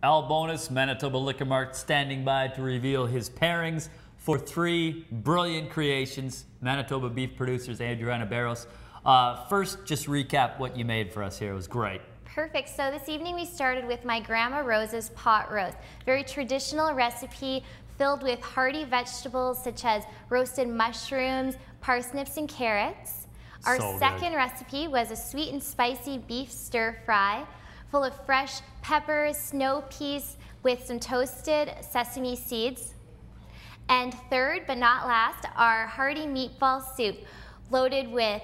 Bowness, Manitoba Liquor Mart, standing by to reveal his pairings for 3 brilliant creations. Manitoba Beef Producers, Adriana, Barros. First, just recap what you made for us here. It was great. Perfect. So this evening we started with my Grandma Rosa's pot roast. Very traditional recipe filled with hearty vegetables such as roasted mushrooms, parsnips, and carrots. Our second recipe was a sweet and spicy beef stir fry full of fresh peppers, snow peas with some toasted sesame seeds. And third, but not last, our hearty meatball soup loaded with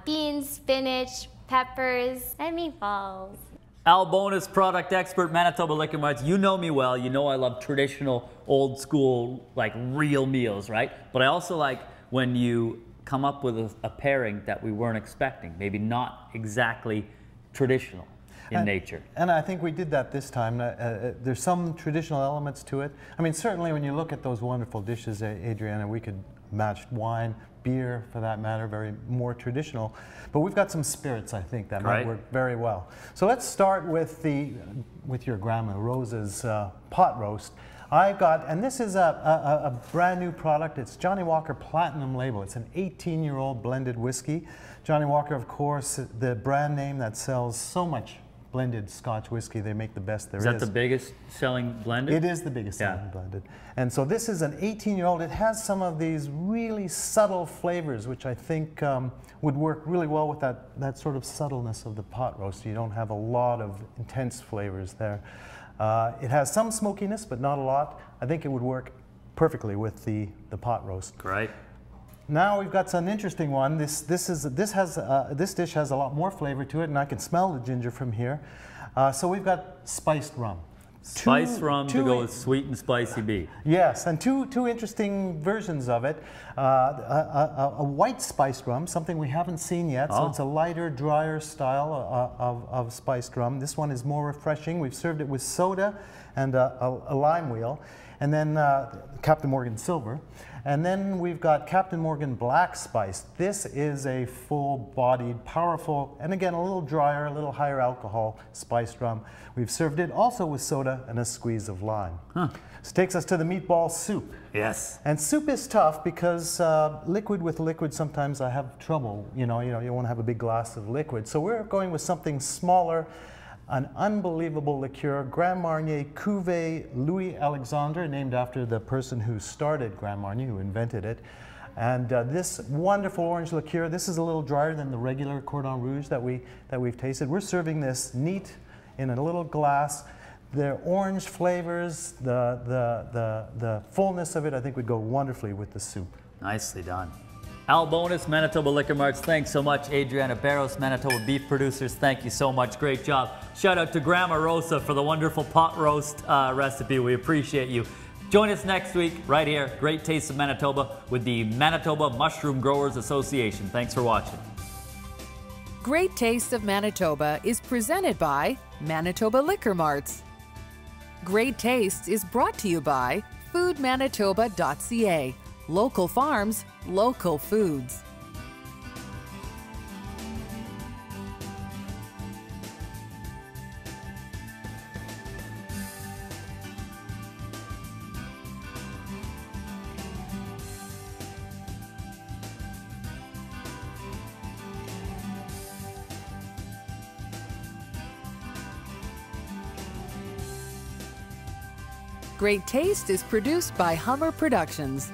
beans, spinach, peppers, and meatballs. Bowness, product expert, Manitoba Liquor Marts. You know me well. You know I love traditional, old school, like real meals, right? But I also like when you come up with a pairing that we weren't expecting, maybe not exactly traditional in nature. And I think we did that this time. There's some traditional elements to it. I mean, certainly when you look at those wonderful dishes, Adriana, we could match wine, beer for that matter, very more traditional. But we've got some spirits, I think, that might work very well. So let's start with your Grandma Rosa's pot roast. I've got, and this is a brand new product. It's Johnnie Walker Platinum Label. It's an 18-year-old blended whiskey. Johnnie Walker, of course, the brand name that sells so much blended Scotch whiskey. They make the best there is. Is that the biggest selling blended? It is the biggest selling blended. And so this is an 18-year-old. It has some of these really subtle flavors, which I think would work really well with that sort of subtleness of the pot roast. You don't have a lot of intense flavors there. It has some smokiness, but not a lot. I think it would work perfectly with the pot roast. Great. Now we've got an interesting one. This dish has a lot more flavor to it, and I can smell the ginger from here. So we've got spiced rum. Spiced rum to go with sweet and spicy beef. Yes, and two interesting versions of it. A white spiced rum, something we haven't seen yet. So it's a lighter, drier style of spiced rum. This one is more refreshing. We've served it with soda and a lime wheel, and then Captain Morgan Silver. And then we've got Captain Morgan Black Spice. This is a full-bodied, powerful, and again, a little drier, a little higher alcohol spiced rum. We've served it also with soda and a squeeze of lime. This takes us to the meatball soup. Yes. And soup is tough because liquid with liquid, sometimes I have trouble. You want to have a big glass of liquid. So we're going with something smaller. An unbelievable liqueur, Grand Marnier Cuvée Louis Alexandre, named after the person who started Grand Marnier, who invented it. And this wonderful orange liqueur, this is a little drier than the regular Cordon Rouge that we've tasted. We're serving this neat in a little glass. The orange flavors, the fullness of it, I think would go wonderfully with the soup. Nicely done. Bowness, Manitoba Liquor Marts, thanks so much. Adriana, Barros, Manitoba Beef Producers, thank you so much. Great job. Shout out to Grandma Rosa for the wonderful pot roast recipe. We appreciate you. Join us next week right here, Great Taste of Manitoba, with the Manitoba Mushroom Growers Association. Thanks for watching. Great Taste of Manitoba is presented by Manitoba Liquor Marts. Great Taste is brought to you by foodmanitoba.ca. Local farms, local foods. Great Taste is produced by Hummer Productions.